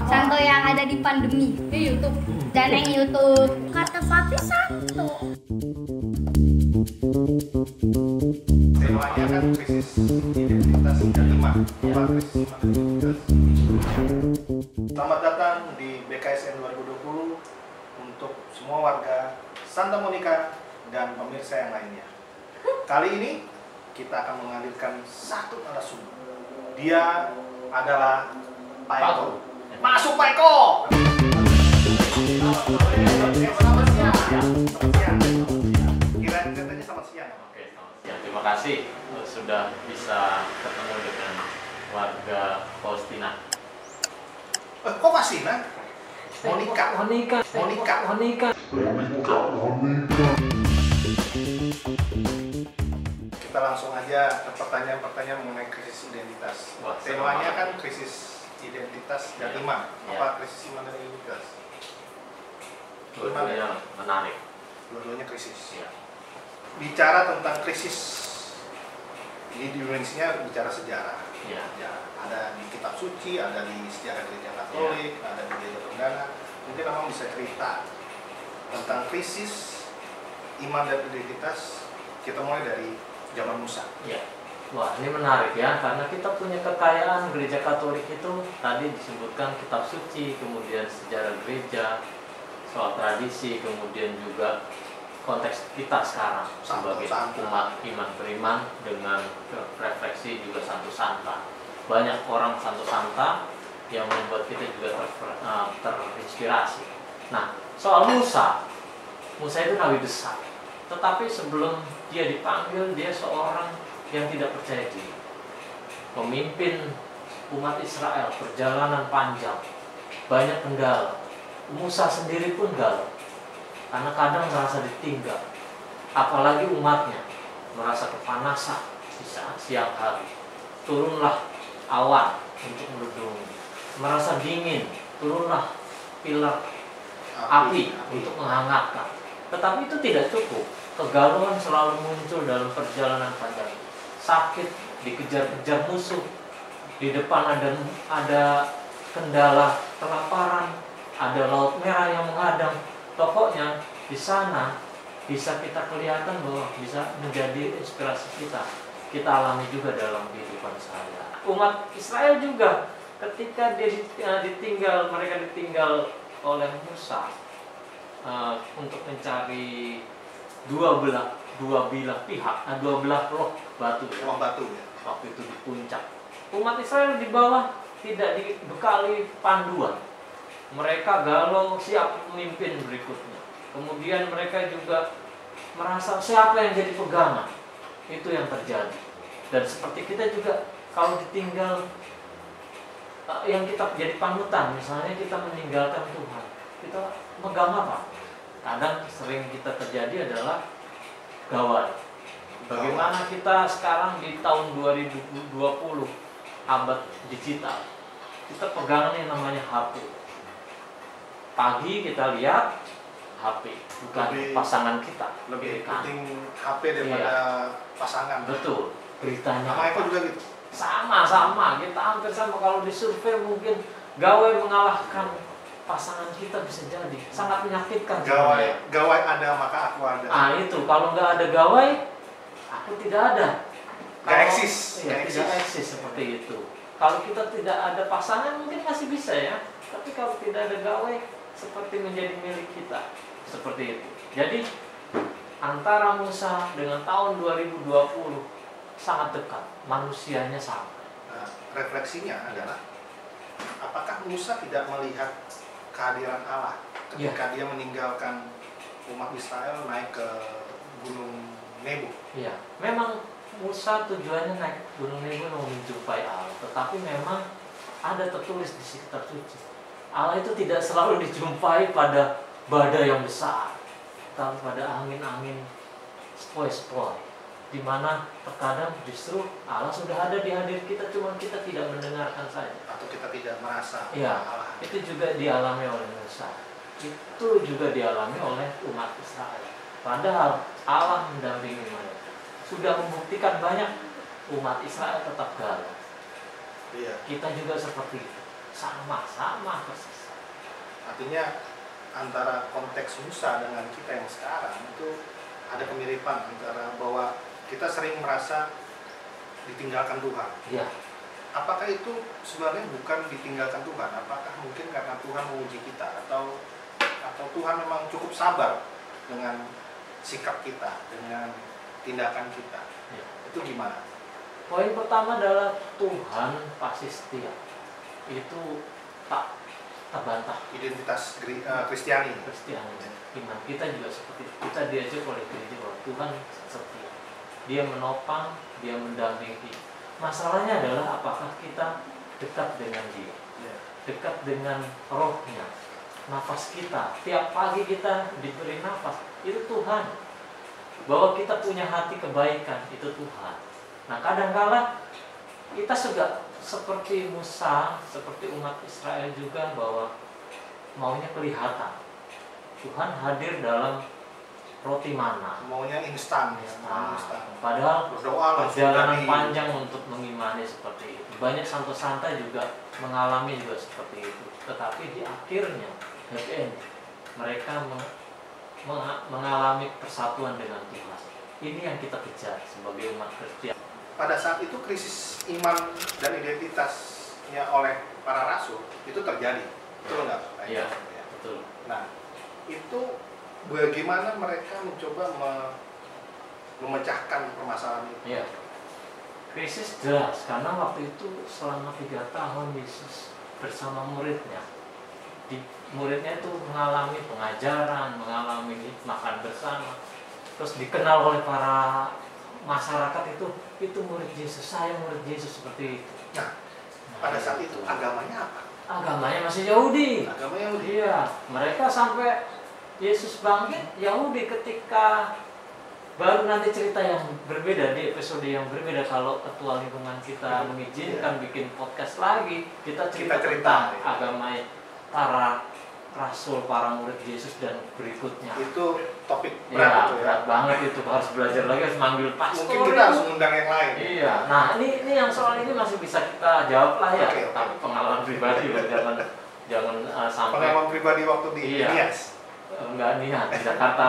Santo yang ada di pandemi di YouTube dan yang YouTube. Kata papi Santo. Temanya kan krisis identitas yang kelima, krisis identitas. Selamat datang di BKSN 2020 untuk semua warga Santa Monica dan pemirsa yang lainnya. Kali ini kita akan menghadirkan satu narasumber. Dia adalah Pak Eko. Masuk Pak Eko. Selamat siang. Kira-kira selamat siang. Oke, selamat siang. Terima kasih sudah bisa ketemu dengan warga Faustina. Kok Faustina? Monica. Kita langsung aja ke pertanyaan-pertanyaan mengenai krisis identitas. Wah, temanya kan krisis identitas dan iman. Ya. Apa krisis iman dan identitas? Dua-duanya menarik. Dua-duanya krisis. Ya. Bicara tentang krisis di Indonesia, bicara sejarah. Ya. Ya, ada di kitab suci, ada di sejarah gereja Katolik, ada di gereja Tondano. Mungkin abang bisa cerita tentang krisis iman dan identitas. Kita mulai dari zaman Musa. Ya. Wah, ini menarik ya, karena kita punya kekayaan gereja Katolik itu tadi disebutkan kitab suci, kemudian sejarah gereja, soal tradisi, kemudian juga konteks kita sekarang sebagai umat iman beriman dengan refleksi juga Santo Santa. Banyak orang Santo Santa yang membuat kita juga terinspirasi. Nah, soal Musa itu nabi besar. Tetapi sebelum dia dipanggil, dia seorang yang tidak percaya diri. Pemimpin umat Israel, perjalanan panjang, banyak kendala. Musa sendiri pun galau, karena kadang merasa ditinggal. Apalagi umatnya merasa kepanasan di saat siang hari. Turunlah awan untuk melindungi. Merasa dingin, turunlah pilar api untuk menghangatkan. Tetapi itu tidak cukup. Kegalauan selalu muncul dalam perjalanan panjang. Sakit, dikejar-kejar musuh. Di depan ada kendala kelaparan, ada laut merah yang menghadang. Pokoknya di sana bisa kita kelihatan bahwa bisa menjadi inspirasi kita. Kita alami juga dalam kehidupan saya. Umat Israel juga ketika mereka ditinggal oleh Musa untuk mencari dua belah roh batu ya. Waktu itu di puncak. Umat Israel di bawah tidak dibekali panduan. Mereka galau siap memimpin berikutnya. Kemudian mereka juga merasa siapa yang jadi pegangan. Itu yang terjadi. Dan seperti kita juga kalau ditinggal yang kita jadi panutan, misalnya kita meninggalkan Tuhan, kita megang apa? Kadang sering kita terjadi adalah gawai. Bagaimana kita sekarang di tahun 2020 abad digital, kita pegangan yang namanya HP. Pagi kita lihat HP, bukan pasangan kita. Lebih penting HP daripada pasangan. Betul. Beritanya sama itu juga gitu. Sama, kita hampir sama. Kalau disurvei mungkin gawai mengalahkan pasangan kita, bisa jadi sangat menyakitkan. Gawai ada maka aku ada. Itu kalau nggak ada gawai, aku tidak ada. Nggak eksis. Tidak eksis seperti itu. Kalau kita tidak ada pasangan mungkin masih bisa ya. Tapi kalau tidak ada gawai, seperti menjadi milik kita. Seperti itu. Jadi antara Musa dengan tahun 2020 sangat dekat. Manusianya sama. Nah, refleksinya adalah apakah Musa tidak melihat kehadiran Allah ketika dia meninggalkan umat Israel naik ke Gunung Nebo? Iya, memang Musa tujuannya naik Gunung Nebo mau menjumpai Allah, tetapi memang ada tertulis di kitab suci. Allah itu tidak selalu dijumpai pada badai yang besar, tapi pada angin-angin sepoi-sepoi, di mana terkadang justru Allah sudah ada di hadir kita, cuma kita tidak mendengarkan saja. Atau kita tidak merasa Allah. Itu juga dialami oleh Musa. Itu juga dialami oleh umat Israel. Padahal Allah mendampingi mereka. Sudah membuktikan banyak umat Israel tetap galau. Iya. Kita juga seperti itu. Sama persis. Artinya antara konteks Musa dengan kita yang sekarang itu ada kemiripan antara bahwa kita sering merasa ditinggalkan Tuhan. Iya. Apakah itu sebenarnya bukan ditinggalkan Tuhan? Apakah mungkin karena Tuhan menguji kita atau Tuhan memang cukup sabar dengan sikap kita, dengan tindakan kita? Ya. Itu gimana? Poin pertama adalah Tuhan pasti setia. Itu tak bantah. Identitas Kristiani. Kristiani, iman kita juga seperti itu. Kita diajak oleh gereja bahwa Tuhan setia. Dia menopang, dia mendampingi. Masalahnya adalah apakah kita dekat dengan Dia, dekat dengan Rohnya, nafas kita. Tiap pagi kita diberi nafas, itu Tuhan. Bahwa kita punya hati kebaikan, itu Tuhan. Nah, kadang-kala kita juga seperti Musa, seperti umat Israel juga, bahwa maunya kelihatan. Tuhan hadir dalam roti mana, maunya instan ya, padahal berdoa perjalanan panjang untuk mengimani seperti itu. Banyak santo-santa juga mengalami juga seperti itu, tetapi di akhirnya happy end, mereka mengalami persatuan dengan Tuhan. Ini yang kita kejar sebagai umat Kristen. Pada saat itu krisis iman dan identitasnya oleh para rasul itu terjadi, betul nggak? Iya, betul. Nah, itu bagaimana mereka mencoba memecahkan permasalahan itu? Iya. Krisis jelas karena waktu itu selama 3 tahun Yesus bersama muridnya. Muridnya itu mengalami pengajaran, mengalami makan bersama. Terus dikenal oleh para masyarakat itu murid Yesus, saya murid Yesus seperti itu. Nah, pada saat itu agamanya apa? Agamanya masih Yahudi. Agama Yahudi. Iya, mereka sampai Yesus bangkit, Yahudi ketika baru nanti cerita yang berbeda di episode yang berbeda. Kalau ketua lingkungan kita mengizinkan bikin podcast lagi, kita cerita tentang agama para rasul, para murid Yesus dan berikutnya. Itu topik berat, berat banget itu, harus belajar lagi, harus manggil pastor. Mungkin kita harus mengundang yang lain. Iya, nah ini yang soal ini masih bisa kita jawab lah ya. Tapi pengalaman pribadi jangan sampai. Pengalaman pribadi waktu di Nias. Enggak niat di Jakarta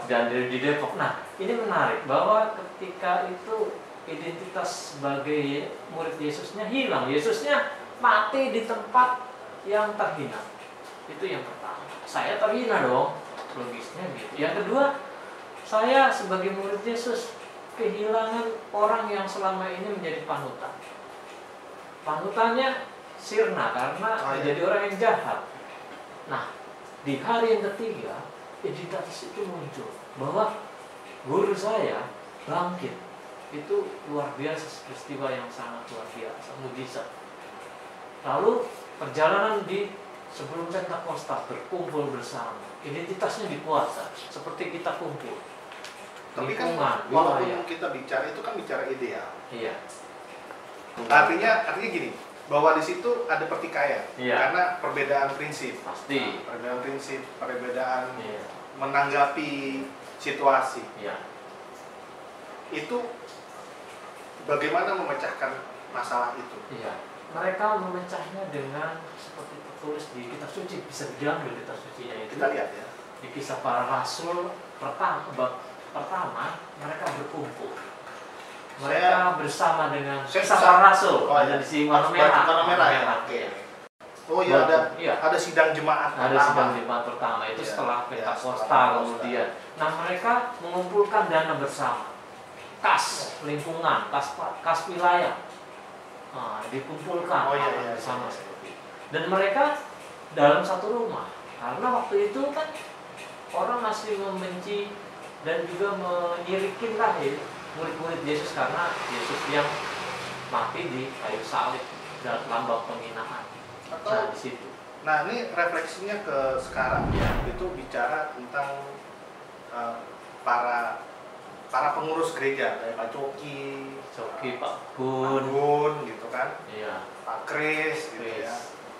dan di Depok. Nah, ini menarik bahwa ketika itu identitas sebagai murid Yesusnya hilang. Yesusnya mati di tempat yang terhina. Itu yang pertama. Saya terhina dong, logisnya gitu. Yang kedua, saya sebagai murid Yesus kehilangan orang yang selama ini menjadi panutan. Panutannya sirna karena menjadi orang yang jahat. Nah, di hari yang ketiga, identitas itu muncul bahwa guru saya bangkit. Itu luar biasa, peristiwa yang sangat luar biasa, mujizat. Lalu perjalanan di sebelum Pentakosta berkumpul bersama, identitasnya dikuatkan seperti kita kumpul. Tapi kan walaupun kita bicara itu kan bicara ideal. Iya. Artinya gini, bahwa di situ ada pertikaian, karena perbedaan prinsip. Pasti. Perbedaan prinsip, perbedaan menanggapi situasi. Itu bagaimana memecahkan masalah itu? Mereka memecahnya dengan seperti tertulis di kitab suci, bisa diambil kitab sucinya itu. Kita lihat ya. Di Kisah Para Rasul pertama mereka berkumpul. Mereka bersama dengan Kisah Para Rasul, ada di sini warna merah. Oh iya, ada sidang jemaat pertama. Ada sidang jemaat pertama itu setelah Pentakosta kemudian. Nah, mereka mengumpulkan dana bersama. Kas lingkungan, kas wilayah. Dikumpulkan bersama seperti itu. Dan mereka dalam satu rumah. Karena waktu itu kan orang masih membenci dan juga menyirikin murid-murid Yesus karena Yesus yang mati di kayu salib dan lambang penghinaan. Nah, di situ. Nah, ini refleksinya ke sekarang. Itu bicara tentang para pengurus gereja kayak Pak Coki, Pak Gun gitu kan. Iya. Pak Kris gitu ya.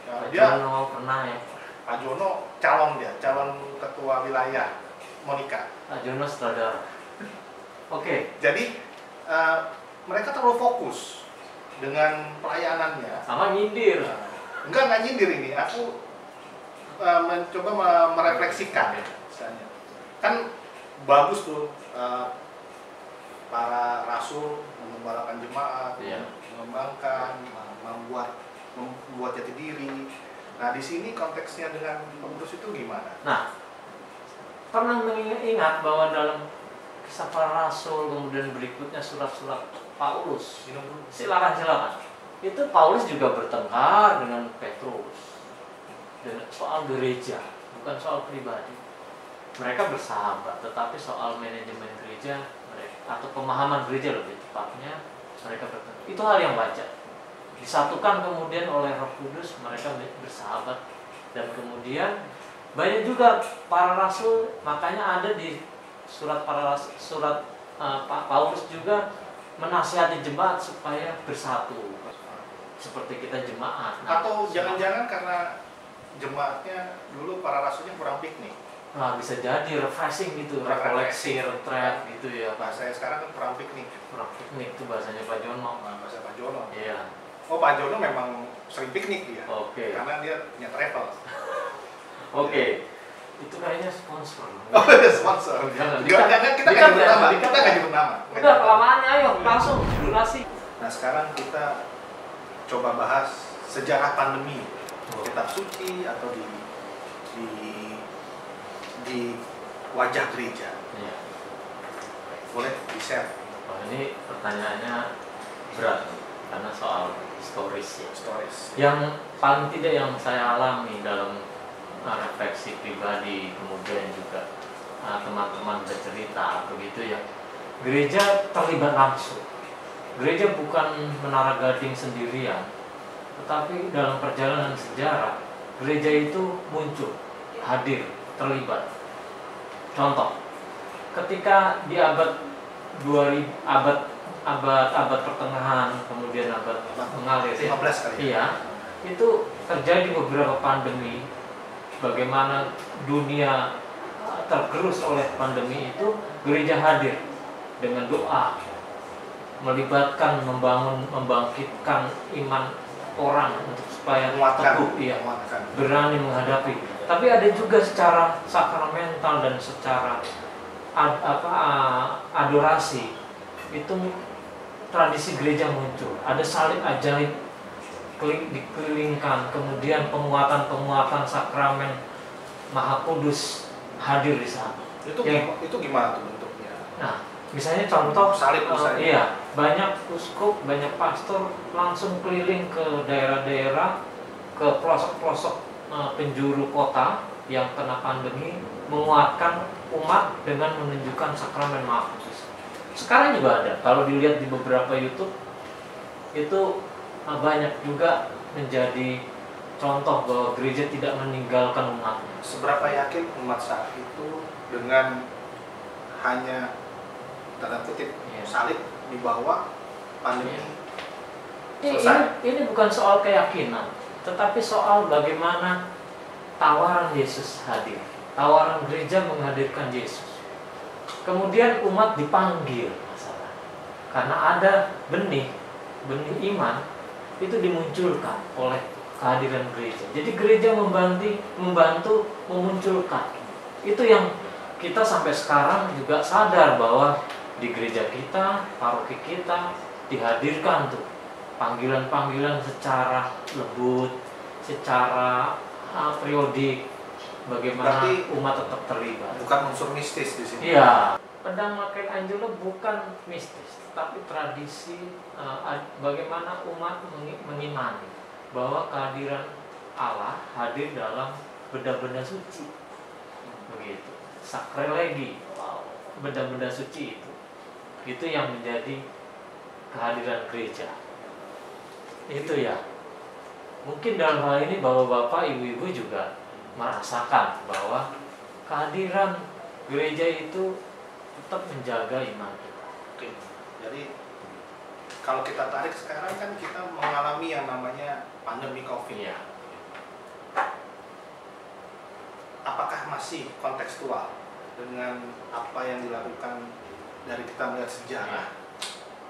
Pak Jono pernah ya. Pak Jono calon ketua wilayah Monica. Pak Jono sutradara. Oke. Jadi mereka terlalu fokus dengan pelayanannya. Sama nyindir. Enggak nyindir ini. Aku mencoba merefleksikan misalnya. Kan bagus tuh para rasul mengembalakan jemaat, mengembangkan, membuat jati diri. Nah, di sini konteksnya dengan pengurus itu gimana? Nah, pernah mengingat bahwa dalam Kisah Para Rasul, kemudian berikutnya surat-surat Paulus. Silakan. Itu Paulus juga bertengkar dengan Petrus dengan soal gereja, bukan soal pribadi. Mereka bersahabat, tetapi soal manajemen gereja atau pemahaman gereja lebih tepatnya mereka bertengkar. Itu hal yang wajar. Disatukan kemudian oleh Roh Kudus, mereka bersahabat, dan kemudian banyak juga para rasul. Makanya ada di surat Paulus juga menasihati jemaat supaya bersatu, seperti kita jemaat. Atau jangan-jangan karena jemaatnya dulu para rasulnya kurang piknik. Nah, bisa jadi refreshing gitu, rekoleksi, retreat gitu ya. Bahasa sekarang kan kurang piknik. Kurang piknik itu bahasanya Pak Jono. Bahasa Pak Jono. Iya. Oh, Pak Jono memang sering piknik dia. Oke. Karena dia punya travel. Oke. Itu kayaknya sponsor. Oh, sponsor. Jangan. Kita nggak nyebut nama. Kita nggak nyebut nama. Udah kelamaan, ayo langsung durasi. Nah, sekarang kita coba bahas sejarah pandemi. Kitab suci atau di wajah gereja. Iya. Boleh di-share? Oh, ini pertanyaannya berat karena soal historis ya. Stories. Yang paling tidak yang saya alami dalam refleksi pribadi, kemudian juga teman-teman bercerita begitu ya. Gereja terlibat langsung. Gereja bukan menara gading sendirian, tetapi dalam perjalanan sejarah gereja itu muncul, hadir, terlibat. Contoh, ketika di abad pertengahan, kemudian abad mengalir 15 kali. Iya, itu terjadi beberapa pandemi. Bagaimana dunia tergerus oleh pandemi itu, gereja hadir dengan doa, melibatkan, membangkitkan iman orang untuk supaya teguh, berani menghadapi. Tapi ada juga secara sakramental dan secara adorasi itu tradisi gereja muncul. Ada salib ajaib dikelilingkan, kemudian penguatan sakramen Maha Kudus hadir di sana. Itu gimana tuh bentuknya? Nah, misalnya contoh salib iya, banyak uskup, banyak pastor langsung keliling ke daerah-daerah, ke pelosok-pelosok penjuru kota yang kena pandemi, menguatkan umat dengan menunjukkan sakramen Maha Kudus. Sekarang juga ada, kalau dilihat di beberapa YouTube itu banyak juga menjadi contoh bahwa gereja tidak meninggalkan umatnya. Seberapa yakin umat saat itu dengan hanya tanda kutip salib dibawa pandemi selesai? Ini bukan soal keyakinan, tetapi soal bagaimana tawaran Yesus hadir, tawaran gereja menghadirkan Yesus. Kemudian umat dipanggil, masalah karena ada benih iman itu dimunculkan oleh kehadiran gereja. Jadi gereja membantu memunculkan. Itu yang kita sampai sekarang juga sadar bahwa di gereja kita, paroki kita dihadirkan tuh panggilan-panggilan secara lembut, secara periodik, bagaimana berarti umat tetap terlibat. Bukan unsur mistis di sini. Iya. Pedang Michelangelo bukan mistis, tapi tradisi bagaimana umat mengimani bahwa kehadiran Allah hadir dalam benda-benda suci. Begitu. Sakralegi, benda-benda suci itu yang menjadi kehadiran gereja. Itu ya. Mungkin dalam hal ini bapak-bapak, ibu-ibu juga merasakan bahwa kehadiran gereja itu tetap menjaga iman kita. Oke. Jadi kalau kita tarik sekarang kan kita mengalami yang namanya pandemi COVID. Ya. Apakah masih kontekstual dengan apa yang dilakukan dari kita melihat sejarah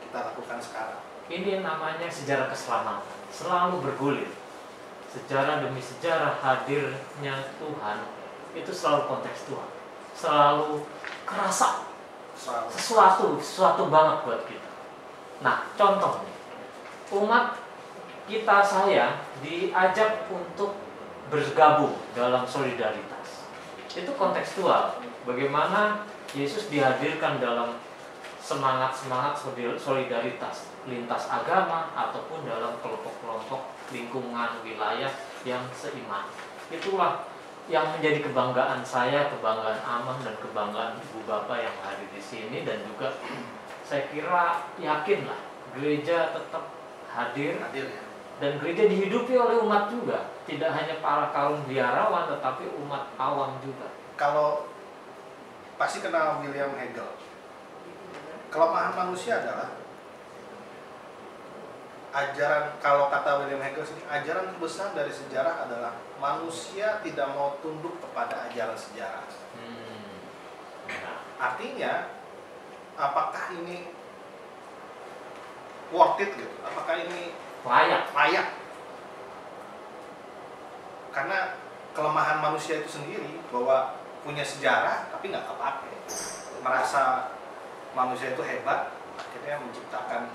kita lakukan sekarang? Ini namanya sejarah keselamatan, selalu bergulir. Sejarah demi sejarah hadirnya Tuhan itu selalu kontekstual, selalu kerasa sesuatu banget buat kita. Nah, contoh nih, umat kita saya diajak untuk bergabung dalam solidaritas. Itu kontekstual. Bagaimana Yesus dihadirkan dalam semangat-semangat solidaritas lintas agama ataupun dalam kelompok-kelompok lingkungan wilayah yang seiman. Itulah yang menjadi kebanggaan saya, kebanggaan Amang dan kebanggaan Ibu Bapak yang hadir di sini, dan juga saya kira yakinlah gereja tetap hadir ya. Dan gereja dihidupi oleh umat juga, tidak hanya para kaum biarawan, tetapi umat awam juga. Kalau pasti kenal William Hegel. Kelemahan manusia adalah ajaran, kalau kata William Hegel sini, ajaran terbesar dari sejarah adalah manusia tidak mau tunduk kepada ajaran sejarah. Artinya, apakah ini worth it gitu? Apakah ini layak? Karena kelemahan manusia itu sendiri bahwa punya sejarah tapi nggak kepake, merasa manusia itu hebat, akhirnya menciptakan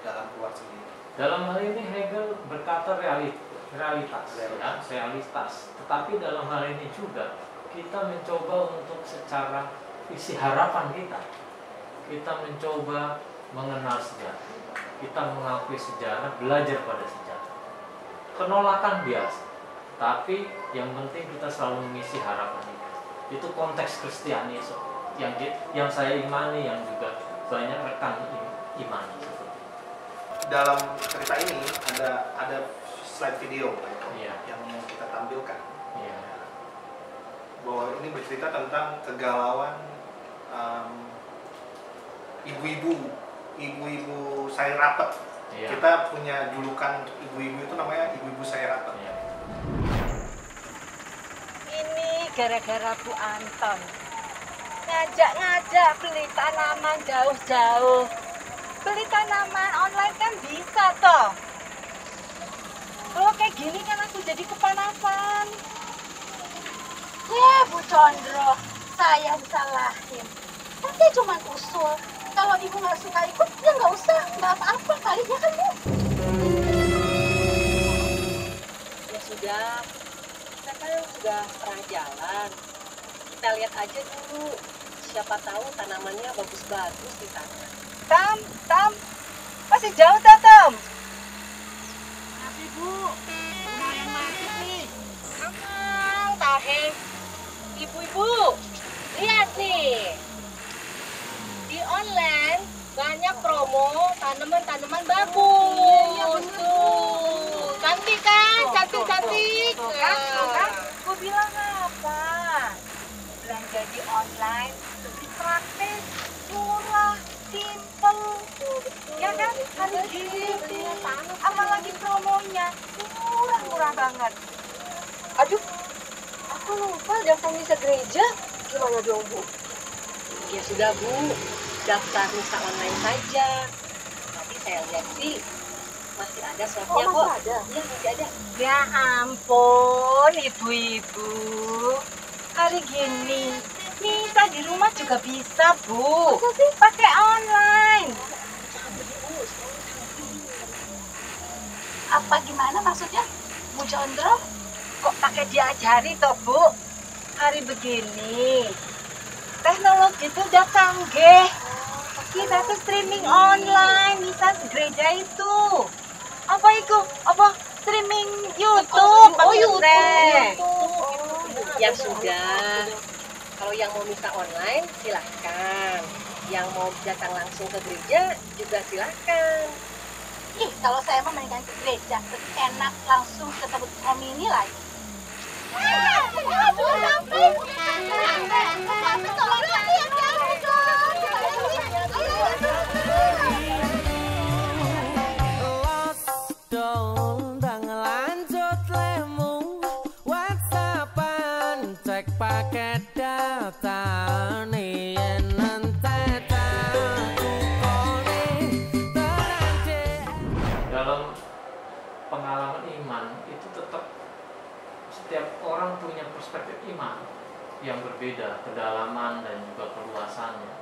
jalan keluar sendiri. Dalam hal ini Hegel berkata realitas. Tetapi dalam hal ini juga kita mencoba untuk secara isi harapan kita mencoba mengenal sejarah, kita mengakui sejarah, belajar pada sejarah. Penolakan biasa, tapi yang penting kita selalu mengisi harapan itu. Itu konteks Kristianisme yang saya imani, yang juga banyak rekan imani. Dalam cerita ini ada slide video yang mau kita tampilkan. Bahwa ini bercerita tentang kegalauan ibu-ibu sayur rapet. Kita punya julukan untuk ibu-ibu itu, namanya ibu-ibu sayur rapet. Ini gara-gara Bu Anton ngajak beli tanaman jauh-jauh. Beli tanaman online kan bisa toh. Kalau kayak gini kan aku jadi kepanasan. Ya Bu Condro, saya salahin. Nanti cuma usul. Kalau ibu nggak suka ikut, ya nggak usah. Nggak apa-apa kali ya kan Bu? Ya sudah, kita kan sudah pernah jalan. Kita lihat aja dulu. Siapa tahu tanamannya bagus-bagus di sana. Tam, masih jauh dah, Tam. Masih Bu, lumayan masuk nih. Tahe, ibu-ibu, lihat nih. Di online banyak promo tanaman-tanaman bagus. Iya, tuh, cantik kan, cantik. Kan? Gue bilang apa? Belanja di online lebih praktis, murah, simple, ya kan? Hari gini, apalagi promonya murah banget. Aduh, aku lupa daftar misa gereja. Gimana dong Bu? Ya sudah Bu, daftar misa online saja. Nanti saya lihat sih masih ada slotnya kok. Ada? Iya masih ada. Ya ampun ibu-ibu, kali gini misa di rumah juga bisa Bu. Masa sih? Pakai online. Apa gimana maksudnya Bu Condro? Kok pakai diajari toh Bu? Hari begini teknologi itu udah canggih. Kita tuh streaming online, misa gereja itu. Apa itu? Apa streaming YouTube? Oh, YouTube. Ya sudah. Kalau yang mau misa online silahkan. Yang mau datang langsung ke gereja juga silahkan. Ih, kalau saya mau mendingan ke gereja, enak langsung ketemu komini lagi. Pakai data nih dalam pengalaman iman itu tetap setiap orang punya perspektif iman yang berbeda, kedalaman dan juga keluasannya.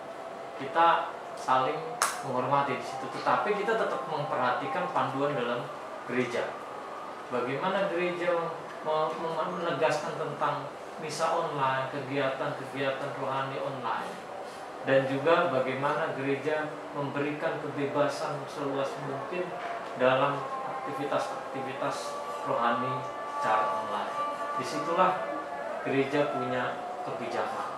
Kita saling menghormati di situ, tetapi kita tetap memperhatikan panduan dalam gereja. Bagaimana gereja menegaskan tentang misa online, kegiatan-kegiatan rohani online, dan juga bagaimana gereja memberikan kebebasan seluas mungkin dalam aktivitas-aktivitas rohani secara online. Disitulah gereja punya kebijakan,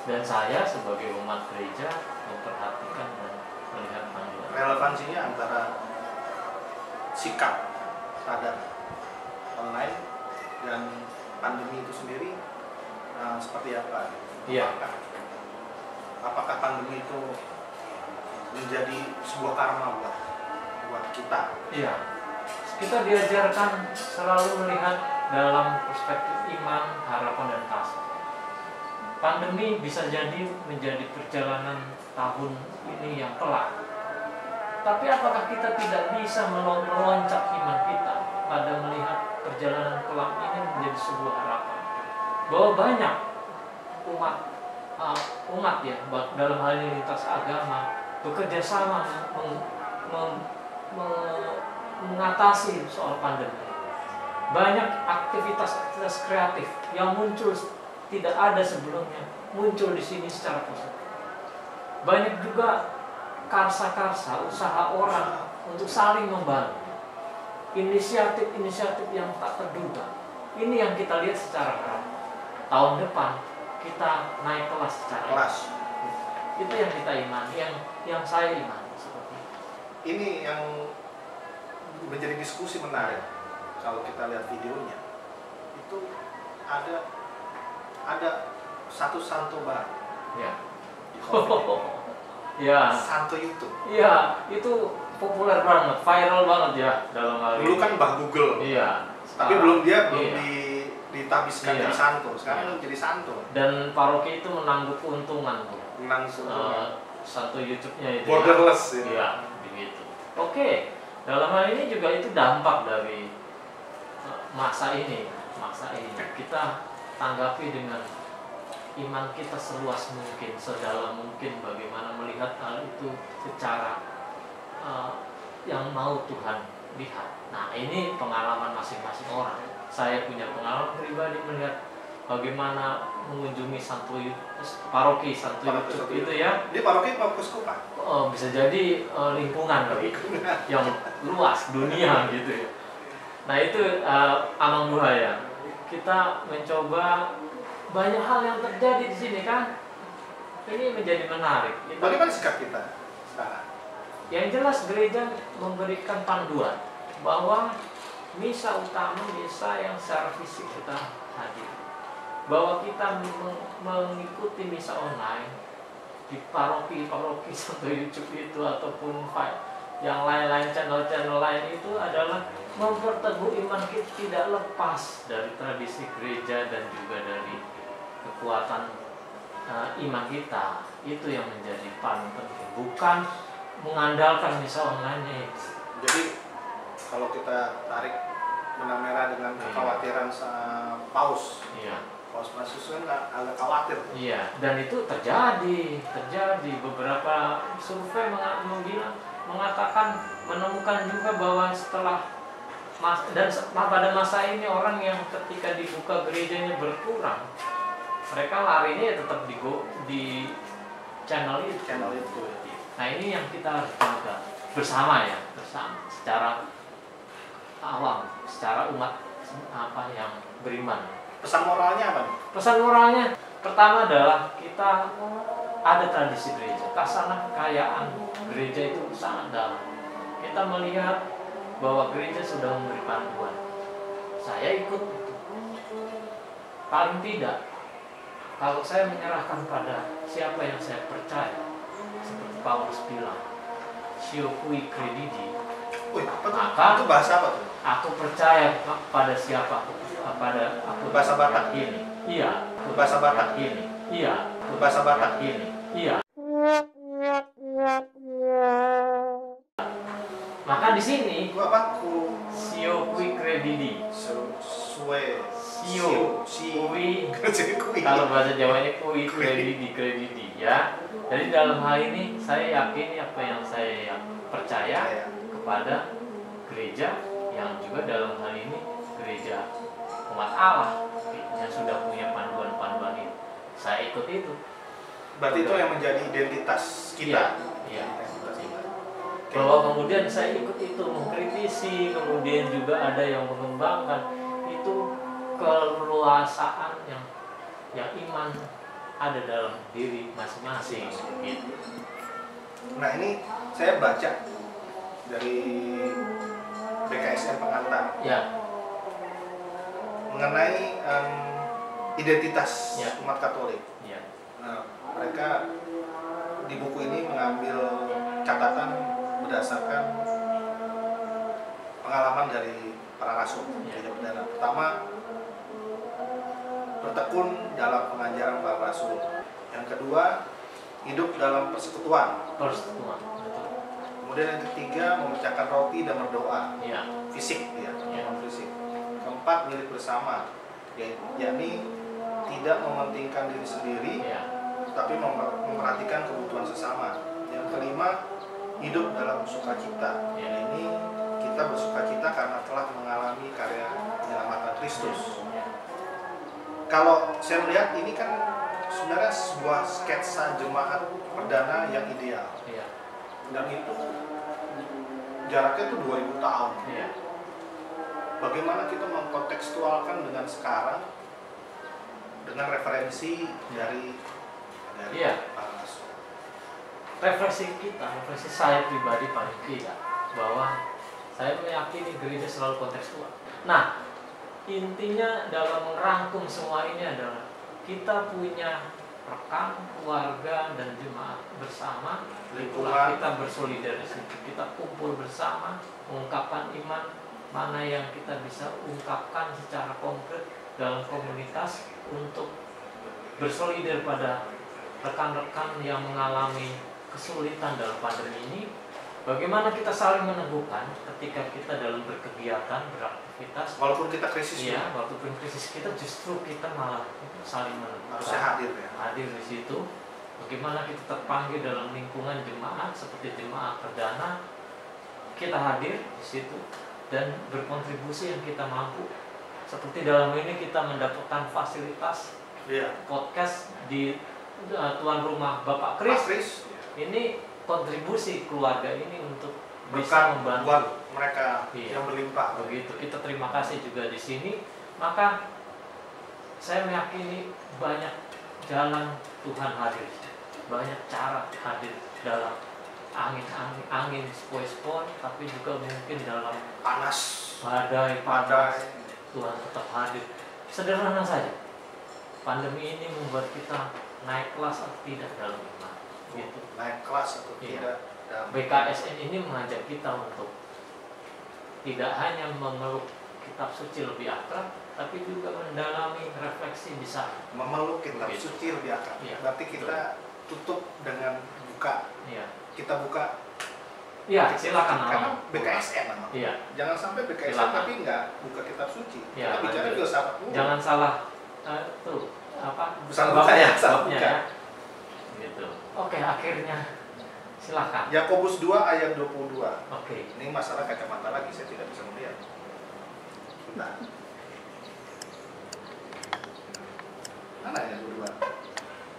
dan saya sebagai umat gereja memperhatikan dan melihat panduan. Relevansinya antara sikap terhadap online dan pandemi itu sendiri seperti apa? Iya. Apakah pandemi itu menjadi sebuah karma buat kita? Iya. Kita diajarkan selalu melihat dalam perspektif iman, harapan, dan kasih. Pandemi bisa jadi menjadi perjalanan tahun ini yang kelak. Tapi apakah kita tidak bisa melonjak iman kita pada melihat perjalanan kelak ini menjadi sebuah harapan? Bahwa banyak umat ya, dalam hal ini lintas agama, bekerja sama mengatasi soal pandemi. Banyak aktivitas kreatif yang muncul tidak ada sebelumnya, muncul di sini secara positif. Banyak juga karsa-karsa usaha orang untuk saling membantu. Inisiatif-inisiatif yang tak terduga. Ini yang kita lihat secara berani. Tahun depan kita naik kelas secara kelas. Itu yang kita imani, yang saya imani seperti itu. Ini yang menjadi diskusi menarik. Kalau kita lihat videonya, itu ada satu santo baru. Ya. Di COVID. Ya. Santo YouTube. Iya, itu populer banget, viral banget ya dalam hal ini. Dulu kan Mbah Google. Iya. Tapi belum iya. ditabiskan Iya. jadi santo. Sekarang jadi santo. Dan paroki itu menangguh keuntungan tuh. Satu YouTube-nya itu. Borderless ya. Iya, begitu. Oke. Dalam hal ini juga itu dampak dari masa ini. Kita tanggapi dengan iman kita seluas mungkin, sedalam mungkin, bagaimana melihat hal itu secara yang mau Tuhan lihat. Nah, ini pengalaman masing-masing orang. Saya punya pengalaman pribadi melihat bagaimana mengunjungi paroki Santo Yucup itu ya. Ini paroki Keuskupan. Bisa jadi lingkungan yang luas dunia gitu ya. Nah, itu Amang Buhaya. Kita mencoba banyak hal yang terjadi di sini kan. Ini menjadi menarik. Bagaimana sikap kita sekarang? Yang jelas gereja memberikan panduan bahwa misa utama, misa yang secara fisik kita hadir. Bahwa kita mengikuti misa online di paroki Santo Yucup itu ataupun yang lain-lain, channel-channel lain itu adalah memperteguh iman kita, tidak lepas dari tradisi gereja dan juga dari kekuatan iman kita. Itu yang menjadi paling penting, bukan mengandalkan misa online. Jadi kalau kita tarik benang merah dengan kekhawatiran Paus, Paus Franciscus kan agak khawatir. Iya, dan itu terjadi beberapa survei mengatakan menemukan juga bahwa setelah pada masa ini orang yang ketika dibuka gerejanya berkurang, mereka larinya tetap di channel itu. Nah, ini yang kita harus jaga bersama secara awam, secara umat yang beriman. Pesan moralnya apa nih? Pesan moralnya pertama adalah kita ada tradisi gereja, kasanah kekayaan gereja itu sangat dalam. Kita melihat bahwa gereja sudah memberi panduan. Saya ikut itu. Paling tidak, kalau saya menyerahkan pada siapa yang saya percaya, seperti Paulus bilang, "Sio cui credidi." Maka itu bahasa apa tuh? Aku percaya pada siapa? Pada aku bahasa Batak ini. Iya. Bahasa Batak ini. Iya. Bahasa Batak ini. Iya. Maka di sini Ku apa? Ku sio kui credidi. Sue Sio kui. Kalau bahasa Jawanya kui kredidi ya. Jadi dalam hal ini saya yakini apa yang saya percaya kepada gereja yang juga dalam hal ini gereja umat Allah yang sudah punya panduan-panduan itu. Saya ikut itu. Berarti itu yang menjadi identitas kita. Iya. Identitas kita. Oke. Bahwa kemudian saya ikut itu mengkritisi, kemudian juga ada yang mengembangkan itu keluasaan yang iman ada dalam diri masing-masing gitu. Nah ini saya baca dari BKSN Pengantar Ya, mengenai identitas Ya. umat Katolik. ya, Nah, mereka di buku ini mengambil catatan berdasarkan pengalaman dari para rasul. Ya. Gereja perdana pertama bertekun dalam pengajaran para rasul. Yang kedua hidup dalam persekutuan. persekutuan, betul. Kemudian yang ketiga memecahkan roti dan berdoa. Ya, Fisik ya, Ya. fisik. Keempat milik bersama, yakni tidak mementingkan diri sendiri, ya, tapi memperhatikan kebutuhan sesama. Yang kelima hidup dalam sukacita. Ya. Ini kita bersukacita karena telah mengalami karya penyelamatan Kristus. ya, Kalau saya melihat ini kan sebenarnya sebuah sketsa jemaat perdana yang ideal, ya, dan itu jaraknya itu 2000 tahun. ya, Bagaimana kita mengkontekstualkan dengan sekarang dengan referensi dari Iya. para rasul. refleksi saya pribadi paling tidak bahwa saya meyakini gereja selalu kontekstual. Nah, intinya dalam merangkum semua ini adalah kita punya rekan, keluarga, dan jemaat bersama. Itulah Lingkungan. kita bersolidaritas, kita kumpul bersama, mengungkapkan iman, mana yang kita bisa ungkapkan secara konkret dalam komunitas untuk bersolidar pada rekan-rekan yang mengalami kesulitan dalam pandemi ini. Bagaimana kita saling meneguhkan ketika kita dalam berkegiatan, beraktivitas. Walaupun kita krisis, Iya, waktu krisis kita justru kita malah saling meneguhkan. harusnya hadir ya. Hadir di situ. Bagaimana kita terpanggil dalam lingkungan jemaat seperti jemaat perdana, kita hadir di situ dan berkontribusi yang kita mampu. Seperti dalam ini kita mendapatkan fasilitas Iya. podcast di tuan rumah Bapak Pak Kris. Kris, Ini kontribusi keluarga ini untuk bisa berkat membantu. buat mereka Iya. yang berlimpah. Begitu, kita terima kasih juga di sini. Maka saya meyakini banyak jalan Tuhan hadir, banyak cara hadir dalam angin sepoi-sepoi, tapi juga mungkin dalam Panas, badai badai. Tuhan tetap hadir. Sederhana saja. Pandemi ini membuat kita naik kelas atau tidak dalam iman. Gitu. Naik kelas atau Iya. tidak. Dan BKSN ini mengajak kita untuk tidak hanya memeluk kitab suci lebih akrab, tapi juga mendalami refleksi di sana. memeluk kitab Begitu. suci lebih akrab. Iya. Berarti kita tutup dengan buka. Iya. Kita buka. Iya, silakan. Karena Awang. BKSN namanya. Iya. Jangan sampai BKSN Silakan. tapi nggak buka kitab suci. Iya, Kita bicara lanjut. filsafat dulu. Jangan salah tuh apa? Salah babnya, buka ya, salah babnya buka. ya. Gitu. Oke, akhirnya silakan. Yakobus 2 ayat 22. Oke. Ini masalah kacamata lagi, saya tidak bisa melihat. Bentar. Mana ayat 22?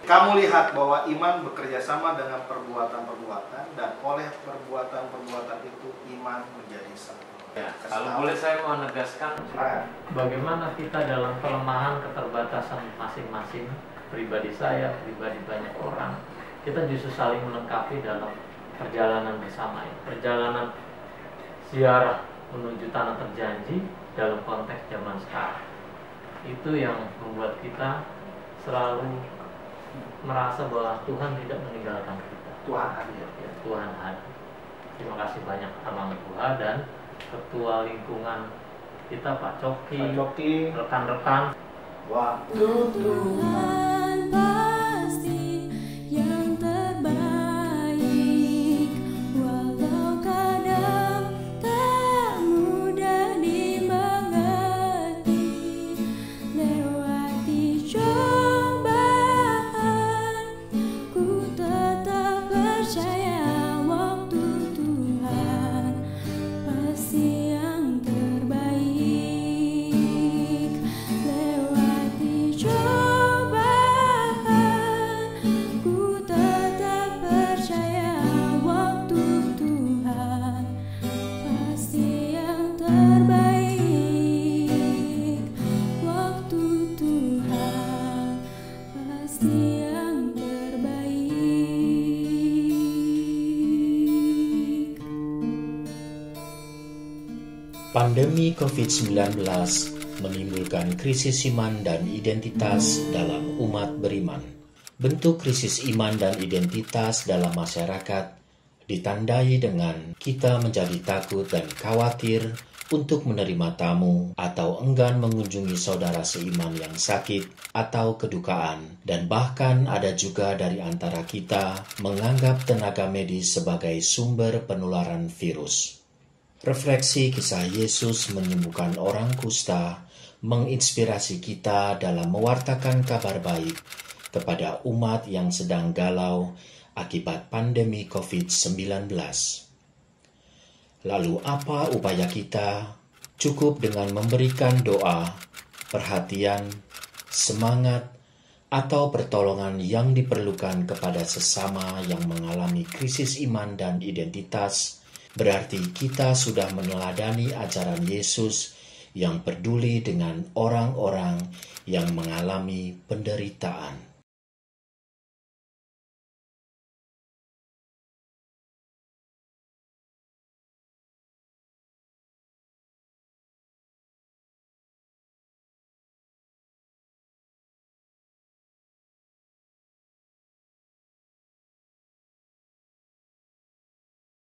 Kamu lihat bahwa iman bekerja sama dengan perbuatan-perbuatan, dan oleh perbuatan-perbuatan itu iman menjadi satu. Ya, Kasih kalau tahu. boleh saya mau menegaskan Silakan. bagaimana kita dalam kelemahan keterbatasan masing-masing, pribadi saya, pribadi banyak orang, kita justru saling melengkapi dalam perjalanan bersama ini. Perjalanan ziarah menuju tanah terjanji dalam konteks zaman sekarang. Itu yang membuat kita selalu merasa bahwa Tuhan tidak meninggalkan kita. Tuhan hadir. Ya, Tuhan hadir. Terima kasih banyak Amang Tuhan dan Ketua Lingkungan kita Pak Coki, rekan-rekan. Waktu Tuhan pasti yang terbaik, walau kadang Pandemi COVID-19 menimbulkan krisis iman dan identitas dalam umat beriman. Bentuk krisis iman dan identitas dalam masyarakat ditandai dengan kita menjadi takut dan khawatir untuk menerima tamu atau enggan mengunjungi saudara seiman yang sakit atau kedukaan, dan bahkan ada juga dari antara kita menganggap tenaga medis sebagai sumber penularan virus. Refleksi kisah Yesus menyembuhkan orang kusta menginspirasi kita dalam mewartakan kabar baik kepada umat yang sedang galau akibat pandemi COVID-19. Lalu apa upaya kita? Cukup dengan memberikan doa, perhatian, semangat, atau pertolongan yang diperlukan kepada sesama yang mengalami krisis iman dan identitas. Berarti kita sudah meneladani ajaran Yesus yang peduli dengan orang-orang yang mengalami penderitaan.